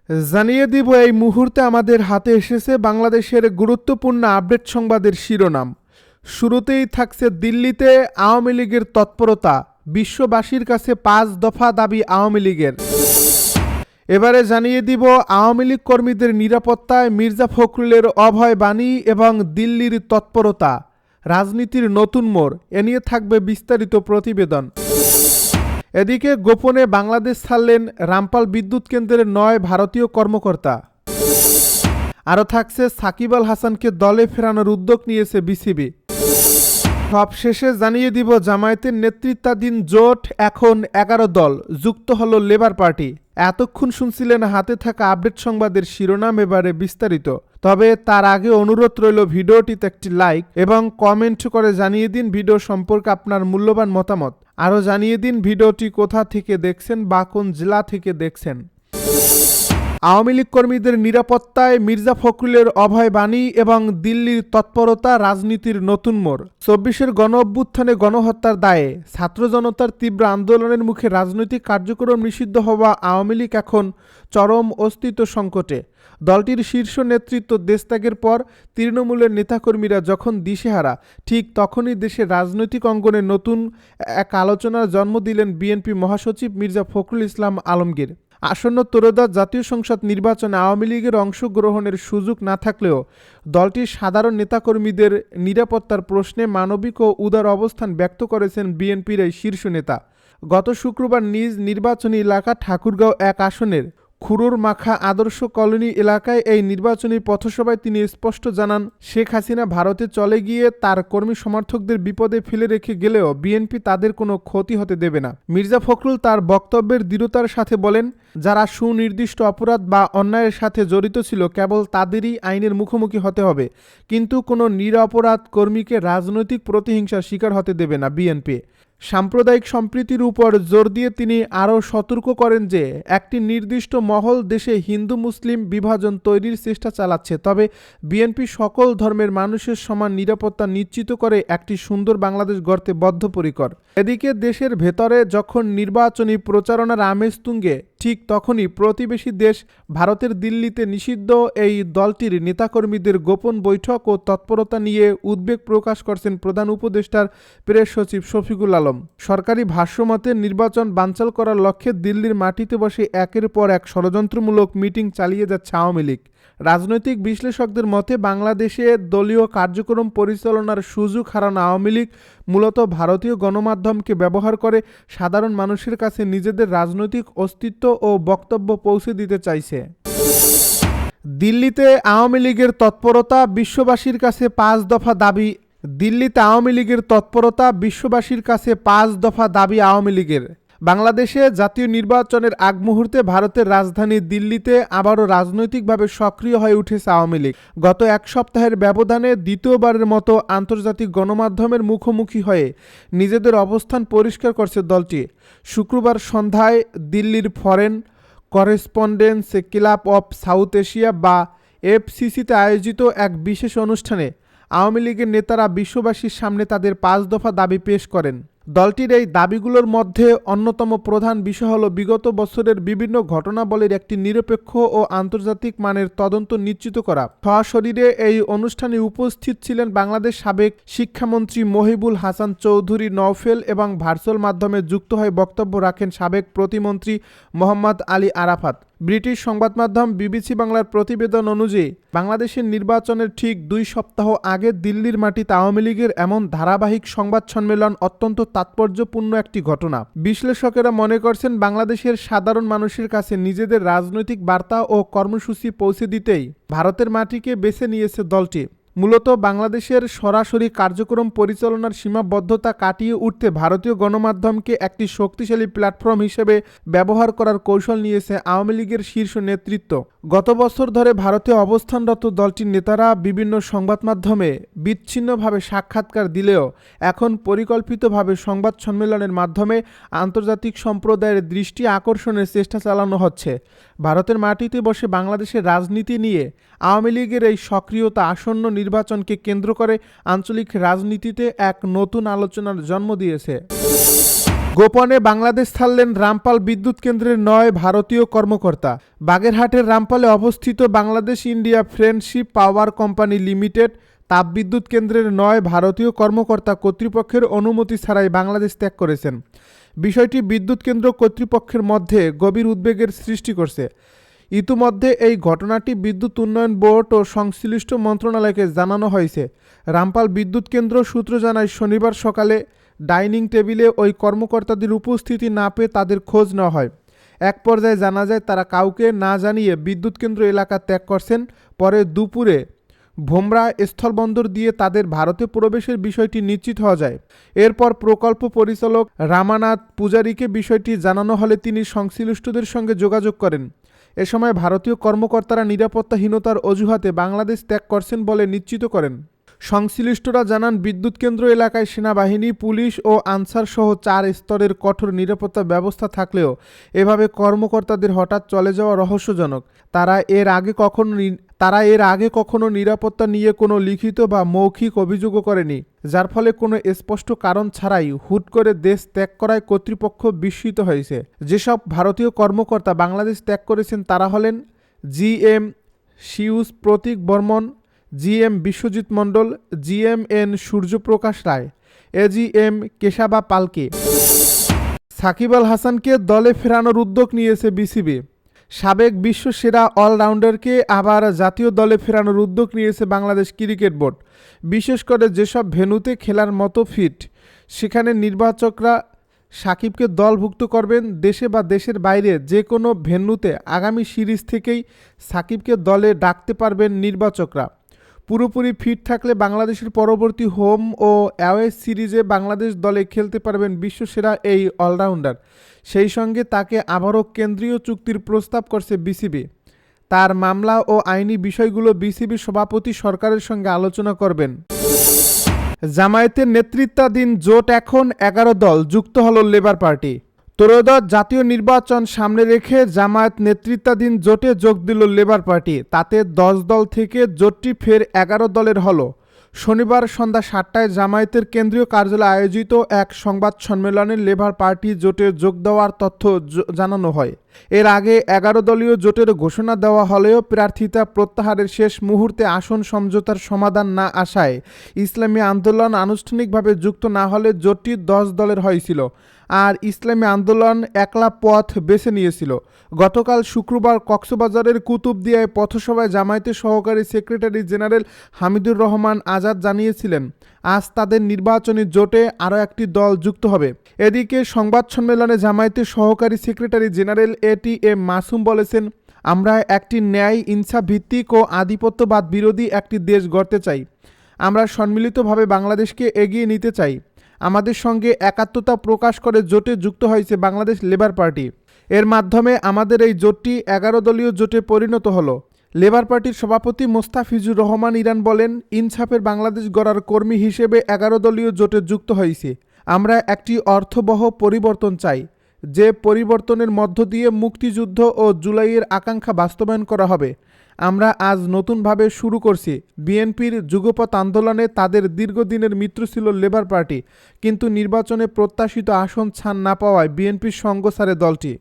জানিয়ে দিব এই মুহূর্তে আমাদের হাতে এসেছে বাংলাদেশের গুরুত্বপূর্ণ আপডেট সংবাদের শিরোনাম। শুরুতেই থাকছে দিল্লিতে আওয়ামী লীগের তৎপরতা, বিশ্ববাসীর কাছে 5 দফা দাবি আওয়ামী লীগের। এবারে জানিয়ে দিব আওয়ামী লীগ কর্মীদের নিরাপত্তায় মির্জা ফখরুলের অভয় বাণী এবং দিল্লির তৎপরতা, রাজনীতির নতুন মোড়, এ নিয়ে থাকবে বিস্তারিত প্রতিবেদন। এদিকে গোপনে বাংলাদেশ ছাড়লেন রামপাল বিদ্যুৎ কেন্দ্রের 9 ভারতীয় কর্মকর্তা। আরও থাকছে সাকিব আল হাসানকে দলে ফেরানোর উদ্যোগ নিয়েছে বিসিবি। সবশেষে জানিয়ে দিব জামায়াতের নেতৃত্বাধীন জোট এখন 11 দল, যুক্ত হলো লেবার পার্টি। এতক্ষণ শুনছিলেন হাতে থাকা আপডেট সংবাদের শিরোনাম, এবারে বিস্তারিত। তবে তার আগে অনুরোধ রইল ভিডিওটিতে একটি লাইক এবং কমেন্ট করে জানিয়ে দিন ভিডিও সম্পর্কে আপনার মূল্যবান মতামত। আরও জানিয়ে দিন ভিডিওটি কোথা থেকে দেখছেন বা কোন জেলা থেকে দেখছেন। আওয়ামী লীগ কর্মীদের নিরাপত্তায় মির্জা ফখরুলের অভয় বাণী এবং দিল্লির তৎপরতা, রাজনীতির নতুন মোড়। 24-এর গণ অভ্যুত্থানে গণহত্যার দায়ে ছাত্র জনতার তীব্র আন্দোলনের মুখে রাজনৈতিক কার্যক্রম নিষিদ্ধ হওয়া আওয়ামী লীগ এখন চরম অস্তিত্ব সংকটে। দলটির শীর্ষ নেতৃত্ব দেশত্যাগের পর তৃণমূলের নেতাকর্মীরা যখন দিশেহারা, ঠিক তখনই দেশের রাজনৈতিক অঙ্গনে নতুন এক আলোচনার জন্ম দিলেন বিএনপি মহাসচিব মির্জা ফখরুল ইসলাম আলমগীর। আসন্ন ত্রয়োদশ জাতীয় সংসদ নির্বাচনে আওয়ামী লীগের অংশগ্রহণের সুযোগ না থাকলেও দলটির সাধারণ নেতাকর্মীদের নিরাপত্তার প্রশ্নে মানবিক ও উদার অবস্থান ব্যক্ত করেছেন বিএনপির এই শীর্ষ নেতা। গত শুক্রবার নিজ নির্বাচনী এলাকা ঠাকুরগাঁও 1 আসনের খুরুর মাখা আদর্শ কলোনি এলাকায় এই নির্বাচনী পথসভায় তিনি স্পষ্ট জানান, শেখ হাসিনা ভারতে চলে গিয়ে তার কর্মী সমর্থকদের বিপদে ফেলে রেখে গেলেও বিএনপি তাদের কোনো ক্ষতি হতে দেবে না। মির্জা ফখরুল তার বক্তব্যের দৃঢ়তার সাথে বলেন, যারা সুনির্দিষ্ট অপরাধ বা অন্যায়ের সাথে জড়িত ছিল কেবল তাদেরই আইনের মুখোমুখি হতে হবে, কিন্তু কোনো নিরপরাধ কর্মীকে রাজনৈতিক প্রতিহিংসার শিকার হতে দেবে না বিএনপি। সাম্প্রদায়িক সম্প্রীতির উপর জোর দিয়ে তিনি আরও সতর্ক করেন যে একটি নির্দিষ্ট মহল দেশে হিন্দু মুসলিম বিভাজন তৈরির চেষ্টা চালাচ্ছে, তবে বিএনপি সকল ধর্মের মানুষের সমান নিরাপত্তা নিশ্চিত করে একটি সুন্দর বাংলাদেশ গড়তে বদ্ধপরিকর। এদিকে দেশের ভেতরে যখন নির্বাচনী প্রচারণার আমেজ তুঙ্গে, ঠিক তখনই প্রতিবেশী দেশ ভারতের দিল্লিতে নিষিদ্ধ এই দলটির নেতাকর্মীদের গোপন বৈঠক ও তৎপরতা নিয়ে উদ্বেগ প্রকাশ করছেন প্রধান উপদেষ্টার প্রেস সচিব শফিকুল আলম। সরকারি ভাষ্যমতে নির্বাচন বানচাল করার লক্ষ্যে দিল্লির মাটিতে বসে একের পর এক ষড়যন্ত্রমূলক মিটিং চালিয়ে যাচ্ছে আওয়ামী লীগ। রাজনৈতিক বিশ্লেষকদের মতে বাংলাদেশে দলীয় কার্যক্রম পরিচালনার সুযোগ হারানো আওয়ামী লীগ মূলত ভারতীয় গণমাধ্যমকে ব্যবহার করে সাধারণ মানুষের কাছে নিজেদের রাজনৈতিক অস্তিত্ব ও বক্তব্য পৌঁছে দিতে চাইছে। দিল্লিতে আওয়ামী লীগের তৎপরতা, বিশ্ববাসীর কাছে 5 দফা দাবি। দিল্লিতে আওয়ামী লীগের তৎপরতা, বিশ্ববাসীর কাছে 5 দফা দাবি আওয়ামী লীগের। বাংলাদেশে জাতীয় নির্বাচনের আগ মুহূর্তে ভারতের রাজধানী দিল্লিতে আবারও রাজনৈতিকভাবে সক্রিয় হয়ে উঠেছে আওয়ামী লীগ। গত এক সপ্তাহের ব্যবধানে দ্বিতীয়বারের মতো আন্তর্জাতিক গণমাধ্যমের মুখোমুখি হয়ে নিজেদের অবস্থান পরিষ্কার করছে দলটি। শুক্রবার সন্ধ্যায় দিল্লির foreign correspondence club of south Asia বা এফসিসিতে আয়োজিত এক বিশেষ অনুষ্ঠানে আওয়ামী লীগের নেতারা বিশ্ববাসীর সামনে তাদের 5 দফা দাবি পেশ করেন। দলটির এই দাবিগুলোর মধ্যে অন্যতম প্রধান বিষয় হল বিগত বছরের বিভিন্ন ঘটনাবলীর একটি নিরপেক্ষ ও আন্তর্জাতিক মানের তদন্ত নিশ্চিত করা। সশরীরে এই অনুষ্ঠানে উপস্থিত ছিলেন বাংলাদেশ সাবেক শিক্ষামন্ত্রী মহিবুল হাসান চৌধুরী নওফেল এবং ভার্চুয়াল মাধ্যমে যুক্ত হয়ে বক্তব্য রাখেন সাবেক প্রতিমন্ত্রী মোহাম্মদ আলী আরাফাত। ব্রিটিশ সংবাদ মাধ্যম বিবিসি বাংলার প্রতিবেদন অনুযায়ী বাংলাদেশের নির্বাচনের ঠিক 2 সপ্তাহ আগে দিল্লির মাটিতে আওয়ামী লীগের এমন ধারাবাহিক সংবাদ সম্মেলন অত্যন্ত তাৎপর্যপূর্ণ একটি ঘটনা। বিশ্লেষকেরা মনে করছেন বাংলাদেশের সাধারণ মানুষের কাছে নিজেদের রাজনৈতিক বার্তা ও কর্মসূচি পৌঁছে দিতেই ভারতের মাটিকে বেছে নিয়েছে দলটি। মূলত বাংলাদেশের সরাসরি কার্যক্রম পরিচালনার সীমাবদ্ধতা কাটিয়ে উঠতে ভারতীয় গণমাধ্যমকে একটি শক্তিশালী প্ল্যাটফর্ম হিসেবে ব্যবহার করার কৌশল নিয়েছে আওয়ামী লীগের শীর্ষ নেতৃত্ব। গত বছর ধরে ভারতে অবস্থানরত দলটির নেতারা বিভিন্ন সংবাদ মাধ্যমে বিচ্ছিন্নভাবে সাক্ষাৎকার দিলেও এখন পরিকল্পিতভাবে সংবাদ সম্মেলনের মাধ্যমে আন্তর্জাতিক সম্প্রদায়ের দৃষ্টি আকর্ষণের চেষ্টা চালানো হচ্ছে। ভারতের মাটিতে বসে বাংলাদেশের রাজনীতি নিয়ে আওয়ামী লীগের এই সক্রিয়তা আসন্ন নির্বাচনকে কেন্দ্র করে আঞ্চলিক রাজনীতিতে এক নতুন আলোচনার জন্ম দিয়েছে। গোপনে বাংলাদেশ ছাড়লেন রামপাল বিদ্যুৎ কেন্দ্রের 9 ভারতীয় কর্মকর্তা। বাগেরহাটের রামপালে অবস্থিত Bangladesh India friendship power company limited তাপবিদ্যুৎ কেন্দ্রের 9 ভারতীয় কর্মকর্তা কর্তৃপক্ষের অনুমতি ছাড়াই বাংলাদেশ ত্যাগ করেছেন। বিষয়টি বিদ্যুৎ কেন্দ্র কর্তৃপক্ষের মধ্যে গভীর উদ্বেগের সৃষ্টি করছে। ইতিমধ্যে এই ঘটনাটি বিদ্যুৎ উন্নয়ন বোর্ড ও সংশ্লিষ্ট মন্ত্রণালয়কে জানানো হয়েছে। রামপাল বিদ্যুৎ কেন্দ্র সূত্র জানায়, শনিবার সকালে ডাইনিং টেবিলে ওই কর্মকর্তাদের উপস্থিতি না পেয়ে তাদের খোঁজ নেওয়া হয়। এক পর্যায়ে জানা যায় তারা কাউকে না জানিয়ে বিদ্যুৎ কেন্দ্র এলাকা ত্যাগ করছেন। পরে দুপুরে ভোমরা স্থলবন্দর দিয়ে তাদের ভারতে প্রবেশের বিষয়টি নিশ্চিত হওয়া যায়। এরপর প্রকল্প পরিচালক রামানাথ পূজারীকে বিষয়টি জানানো হলে তিনি সংশ্লিষ্টদের সঙ্গে যোগাযোগ করেন। এ সময় ভারতীয় কর্মকর্তারা নিরাপত্তাহীনতার অজুহাতে বাংলাদেশ ত্যাগ করছেন বলে নিশ্চিত করেন। সংশ্লিষ্টরা জানান, বিদ্যুৎ কেন্দ্র এলাকায় সেনাবাহিনী, পুলিশ ও আনসার সহ 4 স্তরের কঠোর নিরাপত্তা ব্যবস্থা থাকলেও এভাবে কর্মকর্তাদের হঠাৎ চলে যাওয়া রহস্যজনক। তারা এর আগে কখনো নিরাপত্তা নিয়ে কোনো লিখিত বা মৌখিক অভিযোগও করেনি, যার ফলে কোনো স্পষ্ট কারণ ছাড়াই হুট করে দেশ ত্যাগ করায় কর্তৃপক্ষ বিস্মিত হয়েছে। যেসব ভারতীয় কর্মকর্তা বাংলাদেশ ত্যাগ করেছেন তারা হলেন GM শিউস প্রতীক বর্মন, GM বিশ্বজিৎ মণ্ডল, GMN সূর্যপ্রকাশ রায়, AGM কেশাবা পালকে। সাকিব আল হাসানকে দলে ফেরানোর উদ্যোগ নিয়েছে বিসিবি। সাবেক বিশ্ব সেরা অলরাউন্ডারকে আবার জাতীয় দলে ফেরানোর উদ্যোগ নিয়েছে বাংলাদেশ ক্রিকেট বোর্ড। বিশেষ করে যেসব ভেন্যুতে খেলার মতো ফিট, সেখানে নির্বাচকরা সাকিবকে দলভুক্ত করবেন। দেশে বা দেশের বাইরে যে কোনো ভেন্যুতে আগামী সিরিজ থেকেই সাকিবকে দলে ডাকতে পারবেন নির্বাচকরা। পুরোপুরি ফিট থাকলে বাংলাদেশের পরবর্তী হোম ও অ্যাওয়ে সিরিজে বাংলাদেশ দলে খেলতে পারবেন বিশ্বসেরা এই অলরাউন্ডার। সেই সঙ্গে তাকে আবারও কেন্দ্রীয় চুক্তির প্রস্তাব করছে বিসিবি। তার মামলা ও আইনি বিষয়গুলো বিসিবি সভাপতি সরকারের সঙ্গে আলোচনা করবেন। জামায়াতের নেতৃত্বাধীন জোট এখন 11 দল, যুক্ত হল লেবার পার্টি। ত্রয়োদশ জাতীয় নির্বাচন সামনে রেখে জামায়াত নেতৃত্বাধীন জোটে যোগ দিল লেবার পার্টি। তাতে 10 দল থেকে জোটটি ফের 11 দলের হলো। শনিবার সন্ধ্যা 7টায় জামায়াতের কেন্দ্রীয় কার্যালয়ে আয়োজিত এক সংবাদ সম্মেলনে লেবার পার্টি জোটে যোগ দেওয়ার তথ্য জানানো হয়। এর আগে 11 দলীয় জোটের ঘোষণা দেওয়া হলেও প্রার্থিতা প্রত্যাহারের শেষ মুহূর্তে আসন সমঝোতার সমাধান না আসায় ইসলামী আন্দোলন আনুষ্ঠানিকভাবে যুক্ত না হলে জোটটি 10 দলের হয়েছিল, আর ইসলামী আন্দোলন একলা পথ বেছে নিয়েছিল। গতকাল শুক্রবার কক্সবাজারের কুতুবদিয়ায় পথসভায় জামায়াতের সহকারী সেক্রেটারি জেনারেল হামিদুর রহমান আজাদ জানিয়েছিলেন, আজ তাদের নির্বাচনী জোটে আরও একটি দল যুক্ত হবে। এদিকে সংবাদ সম্মেলনে জামায়াতের সহকারী সেক্রেটারি জেনারেল ATM মাসুম বলেছেন, আমরা একটি ন্যায়, ইনসাফ ভিত্তিক ও আধিপত্যবাদ বিরোধী একটি দেশ গড়তে চাই। আমরা সম্মিলিতভাবে বাংলাদেশকে এগিয়ে নিতে চাই। আমাদের সঙ্গে একাত্মতা প্রকাশ করে জোটে যুক্ত হয়েছে বাংলাদেশ লেবার পার্টি। এর মাধ্যমে আমাদের এই জোটটি 11 দলীয় জোটে পরিণত হলো। লেবার পার্টির সভাপতি মোস্তাফিজুর রহমান ইরান বলেন, ইনসাফের বাংলাদেশ গড়ার কর্মী হিসেবে 11 দলীয় জোটে যুক্ত হয়েছি। আমরা একটি অর্থবহ পরিবর্তন চাই, যে পরিবর্তনের মধ্য দিয়ে মুক্তিযুদ্ধ ও জুলাইয়ের আকাঙ্ক্ষা বাস্তবায়ন করা হবে। আমরা আজ নতুনভাবে শুরু করছি। বিএনপির যুগপৎ আন্দোলনে তাদের দীর্ঘদিনের মিত্র ছিল লেবার পার্টি, কিন্তু নির্বাচনে প্রত্যাশিত আসন ছাড় না পাওয়ায় বিএনপির সঙ্গ ছাড়ে দলটি।